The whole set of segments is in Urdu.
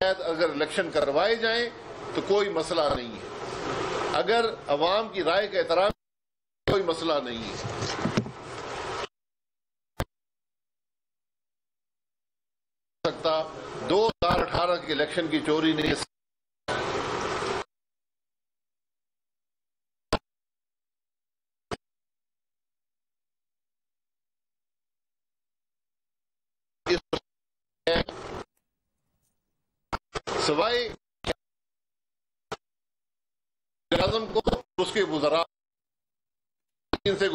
اگر الیکشن کروائے جائیں تو کوئی مسئلہ نہیں ہے، اگر عوام کی رائے کا احترام کوئی مسئلہ نہیں ہے۔ سکتا 2018 کے الیکشن کی چوری نہیں ہے۔ سوائے اعظم کو اس کے وزراء سے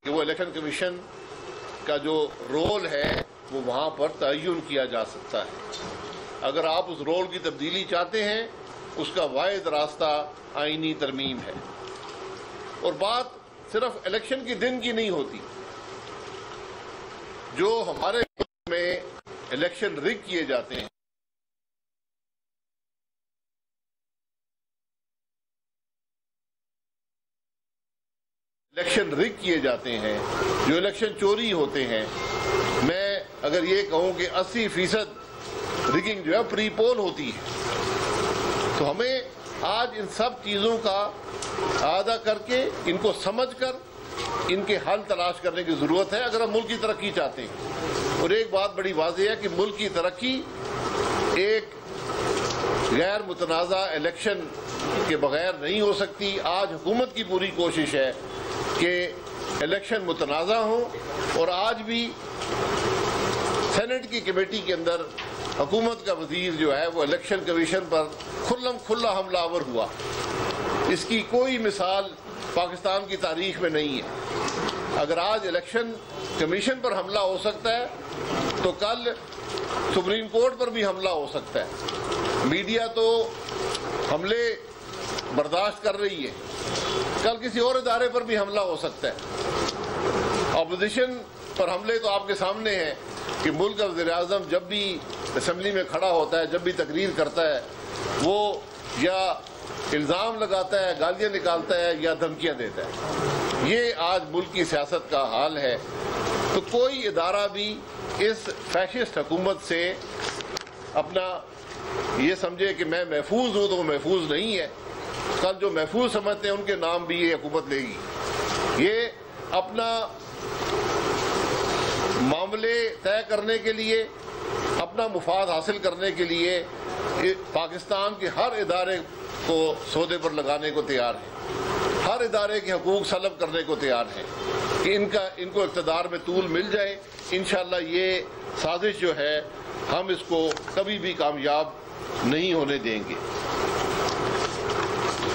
کہ وہ الیکشن کمیشن کا جو رول ہے وہ وہاں پر تعین کیا جا سکتا ہے۔ اگر آپ اس رول کی تبدیلی چاہتے ہیں، اس کا واحد راستہ آئینی ترمیم ہے۔ اور بات صرف الیکشن کے دن کی نہیں ہوتی، جو ہمارے ملک میں الیکشن رگ کیے جاتے ہیں، جو الیکشن چوری ہوتے ہیں، میں اگر یہ کہوں کہ 80% رگنگ جو ہے پری پول ہوتی ہے، تو ہمیں آج ان سب چیزوں کا اعادہ کر کے ان کو سمجھ کر ان کے حل تلاش کرنے کی ضرورت ہے اگر ہم ملک کی ترقی چاہتے ہیں۔ اور ایک بات بڑی واضح ہے کہ ملک کی ترقی ایک غیر متنازع الیکشن کے بغیر نہیں ہو سکتی۔ آج حکومت کی پوری کوشش ہے کہ الیکشن متنازع ہوں، اور آج بھی سینٹ کی کمیٹی کے اندر حکومت کا وزیر جو ہے وہ الیکشن کمیشن پر کھلم کھلا حملہ آور ہوا۔ اس کی کوئی مثال پاکستان کی تاریخ میں نہیں ہے۔ اگر آج الیکشن کمیشن پر حملہ ہو سکتا ہے تو کل سپریم کورٹ پر بھی حملہ ہو سکتا ہے۔ میڈیا تو حملے برداشت کر رہی ہے، کل کسی اور ادارے پر بھی حملہ ہو سکتا ہے۔ اپوزیشن پر حملے تو آپ کے سامنے ہیں کہ ملک کا وزیر اعظم جب بھی اسمبلی میں کھڑا ہوتا ہے، جب بھی تقریر کرتا ہے، وہ یا الزام لگاتا ہے، گالیاں نکالتا ہے، یا دھمکیاں دیتا ہے۔ یہ آج ملک کی سیاست کا حال ہے۔ تو کوئی ادارہ بھی اس فیشسٹ حکومت سے اپنا یہ سمجھے کہ میں محفوظ ہوں تو وہ محفوظ نہیں ہے۔ کل جو محفوظ سمجھتے ہیں ان کے نام بھی یہ حکومت لے گی۔ یہ اپنا معاملے طے کرنے کے لیے، اپنا مفاد حاصل کرنے کے لیے پاکستان کے ہر ادارے کو سودے پر لگانے کو تیار ہے، ہر ادارے کے حقوق سلب کرنے کو تیار ہے کہ ان کو اقتدار میں طول مل جائے۔ انشاءاللہ یہ سازش جو ہے ہم اس کو کبھی بھی کامیاب نہیں ہونے دیں گے۔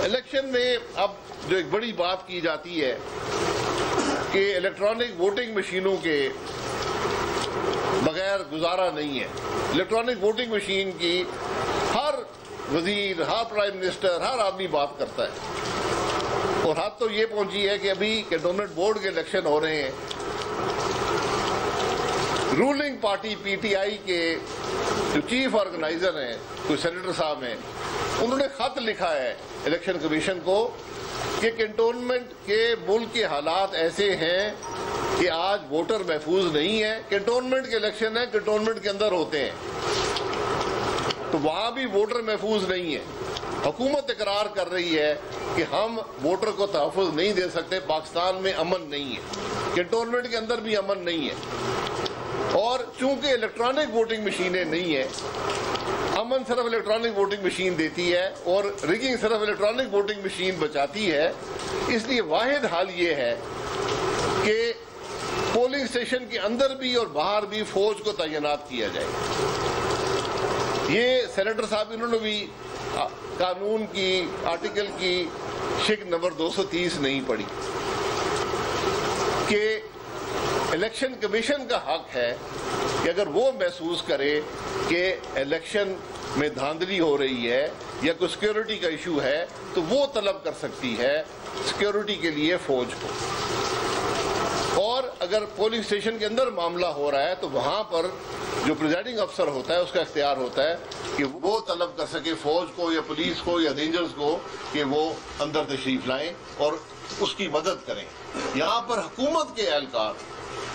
الیکشن میں اب جو ایک بڑی بات کی جاتی ہے کہ الیکٹرانک ووٹنگ مشینوں کے بغیر گزارا نہیں ہے۔ الیکٹرانک ووٹنگ مشین کی ہر وزیر، ہر پرائم منسٹر، ہر آدمی بات کرتا ہے، اور حد تو یہ پہنچی ہے کہ ابھی کنٹونمنٹ بورڈ کے الیکشن ہو رہے ہیں، ruling party P T I کے جو چیف آرگنائزر ہیں، کوئی سینیٹر صاحب ہیں، انہوں نے خط لکھا ہے الیکشن کمیشن کو کہ کنٹونمنٹ کے ملک کے حالات ایسے ہیں کہ آج ووٹر محفوظ نہیں ہے۔ کنٹونمنٹ کے الیکشن ہیں، کنٹونمنٹ کے اندر ہوتے ہیں، تو وہاں بھی ووٹر محفوظ نہیں ہے۔ حکومت اقرار کر رہی ہے کہ ہم ووٹر کو تحفظ نہیں دے سکتے، پاکستان میں امن نہیں ہے، کنٹونمنٹ کے اندر بھی امن نہیں ہے۔ اور چونکہ الیکٹرانک ووٹنگ مشینیں نہیں ہیں، امن صرف الیکٹرانک ووٹنگ مشین دیتی ہے اور ریگنگ صرف الیکٹرانک ووٹنگ مشین بچاتی ہے، اس لیے واحد حل یہ ہے کہ پولنگ اسٹیشن کے اندر بھی اور باہر بھی فوج کو تعینات کیا جائے۔ یہ سینیٹر صاحب انہوں نے بھی قانون کی آرٹیکل کی شق نمبر 230 نہیں پڑھی کہ الیکشن کمیشن کا حق ہے کہ اگر وہ محسوس کرے کہ الیکشن میں دھاندلی ہو رہی ہے یا کوئی سیکیورٹی کا ایشو ہے تو وہ طلب کر سکتی ہے سیکیورٹی کے لیے فوج کو، اور اگر پولنگ اسٹیشن کے اندر معاملہ ہو رہا ہے تو وہاں پر جو پریزائڈنگ افسر ہوتا ہے اس کا اختیار ہوتا ہے کہ وہ طلب کر سکے فوج کو یا پولیس کو یا رینجرز کو کہ وہ اندر تشریف لائیں اور اس کی مدد کریں۔ یہاں پر حکومت کے اہلکار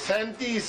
37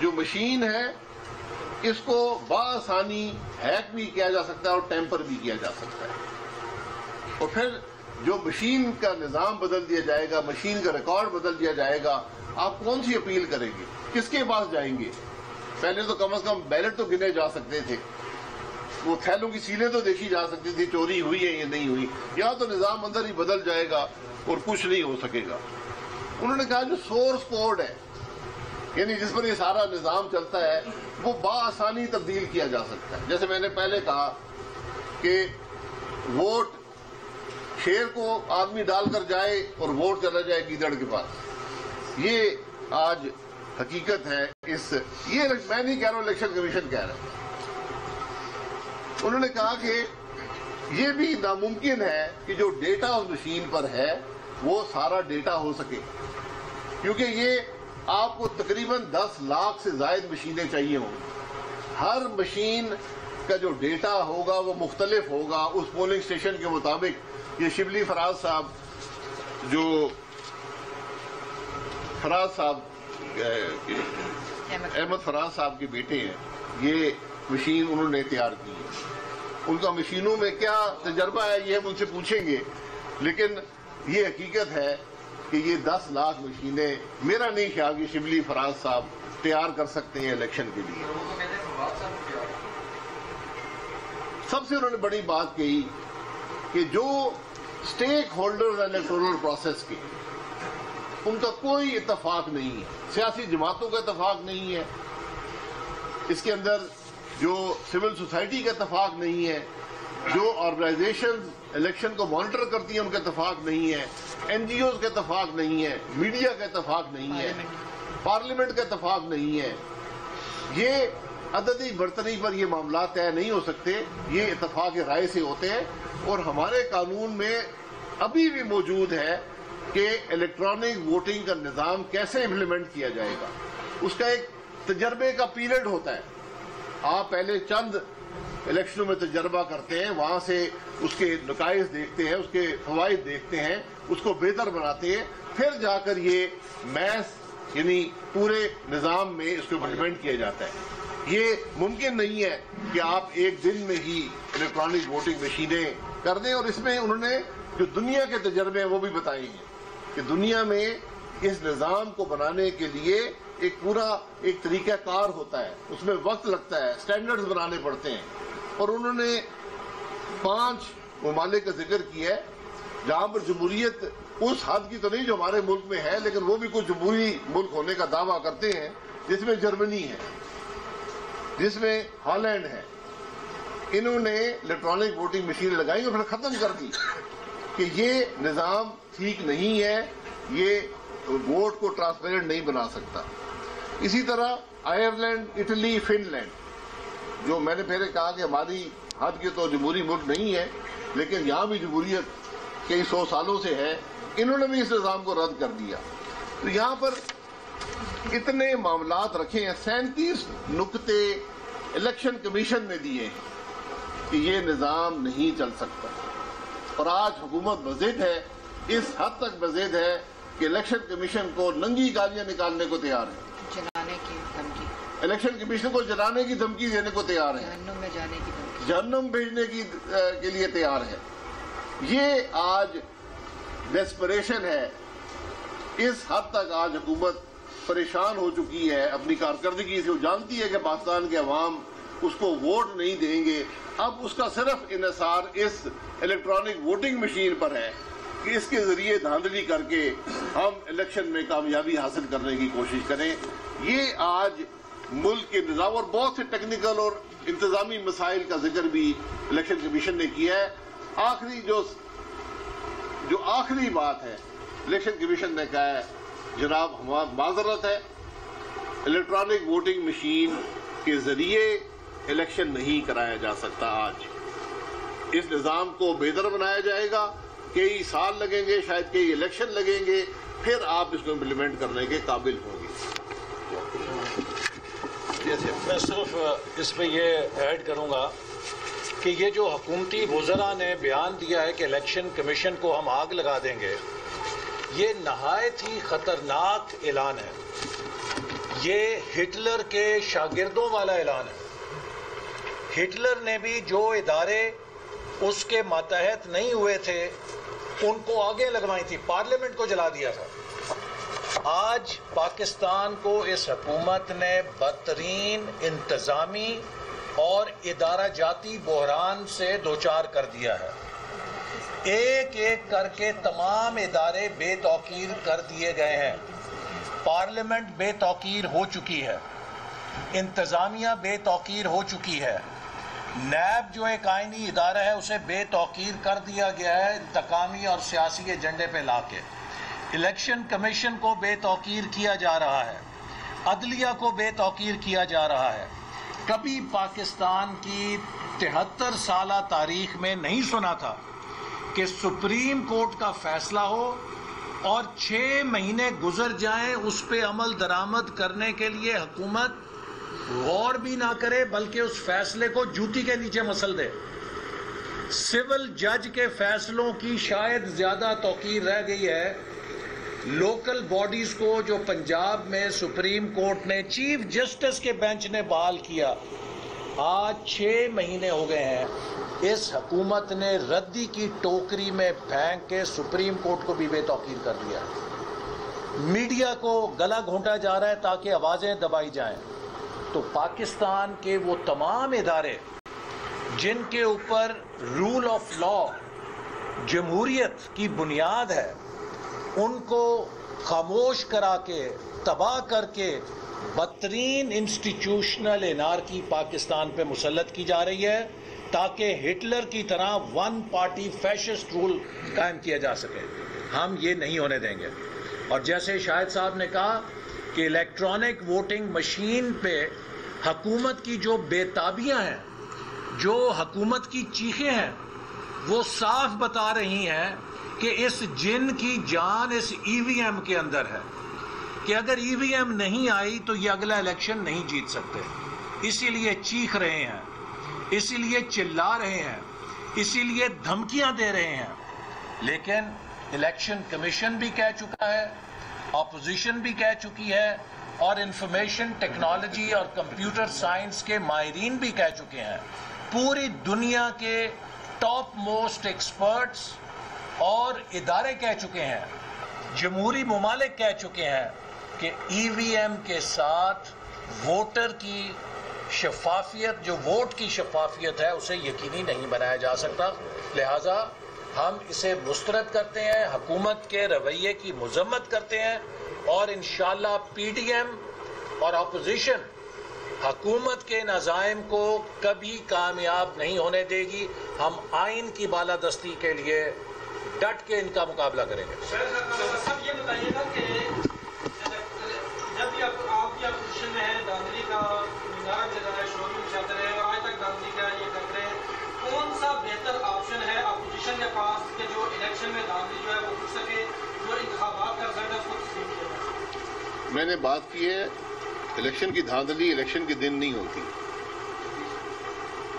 جو مشین ہے اس کو بآسانی ہیک بھی کیا جا سکتا ہے اور ٹیمپر بھی کیا جا سکتا ہے. اور پھر جو مشین کا نظام بدل دیا جائے گا, مشین کا ریکارڈ بدل دیا جائے گا, آپ کون سی اپیل کریں گے, کس کے پاس جائیں گے؟ پہلے تو کم از کم بیلٹ تو گنے جا سکتے تھے, وہ تھیلوں کی سیلیں تو دیکھی جا سکتی تھی چوری ہوئی ہے یا نہیں ہوئی. یہاں تو نظام اندر ہی بدل جائے گا اور کچھ نہیں ہو سکے گا. انہوں نے کہا جو سورس کوڈ ہے, یعنی جس پر یہ سارا نظام چلتا ہے, وہ بآسانی تبدیل کیا جا سکتا ہے. جیسے میں نے پہلے کہا کہ ووٹ شیر کو آدمی ڈال کر جائے اور ووٹ چلا جائے گیدڑ کے پاس, یہ آج حقیقت ہے. یہ میں نہیں کہہ رہا ہوں, الیکشن کمیشن کہہ رہا ہے. انہوں نے کہا کہ یہ بھی ناممکن ہے کہ جو ڈیٹا اس مشین پر ہے وہ سارا ڈیٹا ہو سکے, کیونکہ یہ آپ کو تقریباً 10 لاکھ سے زائد مشینیں چاہیے ہوں گی. ہر مشین کا جو ڈیٹا ہوگا وہ مختلف ہوگا اس پولنگ اسٹیشن کے مطابق. یہ شبلی فراز صاحب, جو فراز صاحب احمد فراز صاحب کے بیٹے ہیں, یہ مشین انہوں نے تیار کی ہے. ان کا مشینوں میں کیا تجربہ ہے یہ ہم ان سے پوچھیں گے, لیکن یہ حقیقت ہے کہ یہ 10 لاکھ مشینیں میرا نہیں خیال کہ شبلی فراز صاحب تیار کر سکتے ہیں الیکشن کے لیے. سب سے انہوں نے بڑی بات کہی کہ جو اسٹیک ہولڈرز الیکٹورل پروسیس کے, ان کا کوئی اتفاق نہیں ہے, سیاسی جماعتوں کا اتفاق نہیں ہے, اس کے اندر جو سول سوسائٹی کا اتفاق نہیں ہے, جو آرگنائزیشن الیکشن کو مانیٹر کرتی ہیں ان کا اتفاق نہیں ہے, این جی اوز کا اتفاق نہیں ہے, میڈیا کا اتفاق نہیں ہے, پارلیمنٹ کا اتفاق نہیں ہے. یہ عددی برتری پر یہ معاملات طے نہیں ہو سکتے, یہ اتفاق رائے سے ہوتے ہیں. اور ہمارے قانون میں ابھی بھی موجود ہے کہ الیکٹرانک ووٹنگ کا نظام کیسے امپلیمنٹ کیا جائے گا. اس کا ایک تجربے کا پیریڈ ہوتا ہے. آپ پہلے چند الیکشنوں میں تجربہ کرتے ہیں, وہاں سے اس کے نقائص دیکھتے ہیں, اس کے فوائد دیکھتے ہیں, اس کو بہتر بناتے ہیں, پھر جا کر یہ میس یعنی پورے نظام میں اس کو امپلیمنٹ کیا جاتا ہے. یہ ممکن نہیں ہے کہ آپ ایک دن میں ہی الیکٹرانک ووٹنگ مشینیں کر دیں. اور اس میں انہوں نے جو دنیا کے تجربے ہیں وہ بھی بتائے ہیں کہ دنیا میں اس نظام کو بنانے کے لیے ایک پورا ایک طریقہ کار ہوتا ہے, اس میں وقت لگتا ہے, سٹینڈرڈز بنانے پڑتے ہیں. اور انہوں نے 5 ممالک کا ذکر کیا ہے جہاں پر جمہوریت اس حد کی تو نہیں جو ہمارے ملک میں ہے, لیکن وہ بھی کچھ جمہوری ملک ہونے کا دعویٰ کرتے ہیں, جس میں جرمنی ہے, جس میں ہالینڈ ہے. انہوں نے الیکٹرانک ووٹنگ مشین لگائی اور پھر ختم کر دی کہ یہ نظام ٹھیک نہیں ہے, یہ ووٹ کو ٹرانسپیرنٹ نہیں بنا سکتا. اسی طرح آئرلینڈ, اٹلی, فن لینڈ, جو میں نے پہلے کہا کہ ہماری حد کے تو جمہوری ملک نہیں ہے, لیکن یہاں بھی جمہوریت کئی 100 سالوں سے ہے, انہوں نے بھی اس نظام کو رد کر دیا. تو یہاں پر اتنے معاملات رکھے ہیں, 37 نکتے الیکشن کمیشن نے دیے ہیں کہ یہ نظام نہیں چل سکتا. اور آج حکومت بضد ہے, اس حد تک بضد ہے کہ الیکشن کمیشن کو ننگی گالیاں نکالنے کو تیار ہے, جلانے کی دھمکی, الیکشن کمیشن کو جلانے کی دھمکی دینے کو تیار ہے, جہنم میں جانے کی دھمکی, جہنم بھیجنے کے لیے تیار ہے. یہ آج ڈیسپریشن ہے. اس حد تک آج حکومت پریشان ہو چکی ہے اپنی کارکردگی سے. وہ جانتی ہے کہ پاکستان کے عوام اس کو ووٹ نہیں دیں گے. اب اس کا صرف انحصار اس الیکٹرانک ووٹنگ مشین پر ہے کہ اس کے ذریعے دھاندلی کر کے ہم الیکشن میں کامیابی حاصل کرنے کی کوشش کریں. یہ آج ملک کے نظام اور بہت سے ٹیکنیکل اور انتظامی مسائل کا ذکر بھی الیکشن کمیشن نے کیا ہے. آخری جو آخری بات ہے, الیکشن کمیشن نے کہا ہے جناب معذرت ہے, الیکٹرانک ووٹنگ مشین کے ذریعے الیکشن نہیں کرایا جا سکتا. آج اس نظام کو بہتر بنایا جائے گا, کئی سال لگیں گے, شاید کئی الیکشن لگیں گے, پھر آپ اس کو امپلیمنٹ کرنے کے قابل ہوں گے. میں صرف اس میں یہ ایڈ کروں گا کہ یہ جو حکومتی وزراء نے بیان دیا ہے کہ الیکشن کمیشن کو ہم آگ لگا دیں گے, یہ نہایت ہی خطرناک اعلان ہے. یہ ہٹلر کے شاگردوں والا اعلان ہے. ہٹلر نے بھی جو ادارے اس کے ماتحت نہیں ہوئے تھے ان کو آگے لگوائی تھی، پارلیمنٹ کو جلا دیا تھا. آج پاکستان کو اس حکومت نے بدترین انتظامی اور ادارہ جاتی بحران سے دوچار کر دیا ہے. ایک ایک کر کے تمام ادارے بے توقیر کر دیے گئے ہیں. پارلیمنٹ بے توقیر ہو چکی ہے، انتظامیہ بے توقیر ہو چکی ہے، نیب جو ایک آئینی ادارہ ہے اسے بے توقیر کر دیا گیا ہے انتقامی اور سیاسی ایجنڈے پہ لا کے. الیکشن کمیشن کو بے توقیر کیا جا رہا ہے، عدلیہ کو بے توقیر کیا جا رہا ہے. کبھی پاکستان کی 73 سالہ تاریخ میں نہیں سنا تھا کہ سپریم کورٹ کا فیصلہ ہو اور 6 مہینے گزر جائیں اس پہ عمل درآمد کرنے کے لیے حکومت غور بھی نہ کرے بلکہ اس فیصلے کو جوتی کے نیچے مسل دے. سول جج کے فیصلوں کی شاید زیادہ توقیر رہ گئی ہے لوکل باڈیز کو جو پنجاب میں سپریم کورٹ نے چیف جسٹس کے بینچ نے بحال کیا. آج 6 مہینے ہو گئے ہیں، اس حکومت نے ردی کی ٹوکری میں پھینک کے سپریم کورٹ کو بھی بے توقیر کر دیا. میڈیا کو گلا گھونٹا جا رہا ہے تاکہ آوازیں دبائی جائیں. تو پاکستان کے وہ تمام ادارے جن کے اوپر رول آف لا، جمہوریت کی بنیاد ہے، ان کو خاموش کرا کے تباہ کر کے بدترین انسٹیٹیوشنل انارکی پاکستان پہ مسلط کی جا رہی ہے تاکہ ہٹلر کی طرح ون پارٹی فیشسٹ رول قائم کیا جا سکے. ہم یہ نہیں ہونے دیں گے. اور جیسے شاہد صاحب نے کہا کہ الیکٹرانک ووٹنگ مشین پہ حکومت کی جو بے تابیاں ہیں، جو حکومت کی چیخیں ہیں، وہ صاف بتا رہی ہیں کہ اس جن کی جان اس ای وی ایم کے اندر ہے کہ اگر ای وی ایم نہیں آئی تو یہ اگلا الیکشن نہیں جیت سکتے. اسی لیے چیخ رہے ہیں، اسی لیے چلا رہے ہیں، اسی لیے دھمکیاں دے رہے ہیں. لیکن الیکشن کمیشن بھی کہہ چکا ہے، اپوزیشن بھی کہہ چکی ہے، اور انفارمیشن ٹیکنالوجی اور کمپیوٹر سائنس کے ماہرین بھی کہہ چکے ہیں. پوری دنیا کے ٹاپ موسٹ ایکسپرٹس اور ادارے کہہ چکے ہیں، جمہوری ممالک کہہ چکے ہیں کہ ای وی ایم کے ساتھ ووٹر کی شفافیت، جو ووٹ کی شفافیت ہے، اسے یقینی نہیں بنایا جا سکتا. لہٰذا ہم اسے مسترد کرتے ہیں، حکومت کے رویے کی مذمت کرتے ہیں، اور انشاءاللہ پی ڈی ایم اور اپوزیشن حکومت کے نظائم کو کبھی کامیاب نہیں ہونے دے گی. ہم آئین کی بالادستی کے لیے ڈٹ کے ان کا مقابلہ کریں گے. سب یہ بتائیے گا کہ جب بھی آپ کی اپوزیشن میں ہے، دھاندلی کا نعرہ دے رہا ہے، شور بھی مچاتے رہے اور آج تک دھاندلی کا یہ کرتے رہے، کون سا بہتر آپشن ہے اپوزیشن کے پاس کہ جو الیکشن میں دھاندلی جو ہے وہ رک سکے، جو انتخابات کا رزلٹ ہے اس کو تسلیم کیا جائے؟ میں نے بات کی ہے، الیکشن کی دھاندلی الیکشن کے دن نہیں ہوتی.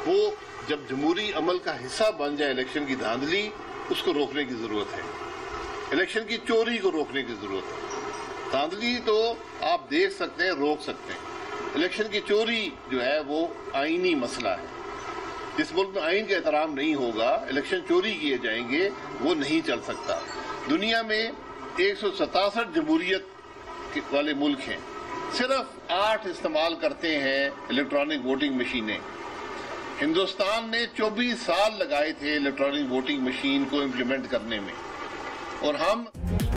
وہ جب جمہوری عمل کا حصہ بن جائے الیکشن کی دھاندلی، اس کو روکنے کی ضرورت ہے. الیکشن کی چوری کو روکنے کی ضرورت ہے. دھاندلی تو آپ دیکھ سکتے ہیں، روک سکتے ہیں. الیکشن کی چوری جو ہے وہ آئینی مسئلہ ہے. جس ملک میں آئین کا احترام نہیں ہوگا، الیکشن چوری کیے جائیں گے، وہ نہیں چل سکتا. دنیا میں 167 جمہوریت والے ملک ہیں، صرف 8 استعمال کرتے ہیں الیکٹرانک ووٹنگ مشینیں. ہندوستان نے 24 سال لگائے تھے الیکٹرانک ووٹنگ مشین کو امپلیمنٹ کرنے میں، اور ہم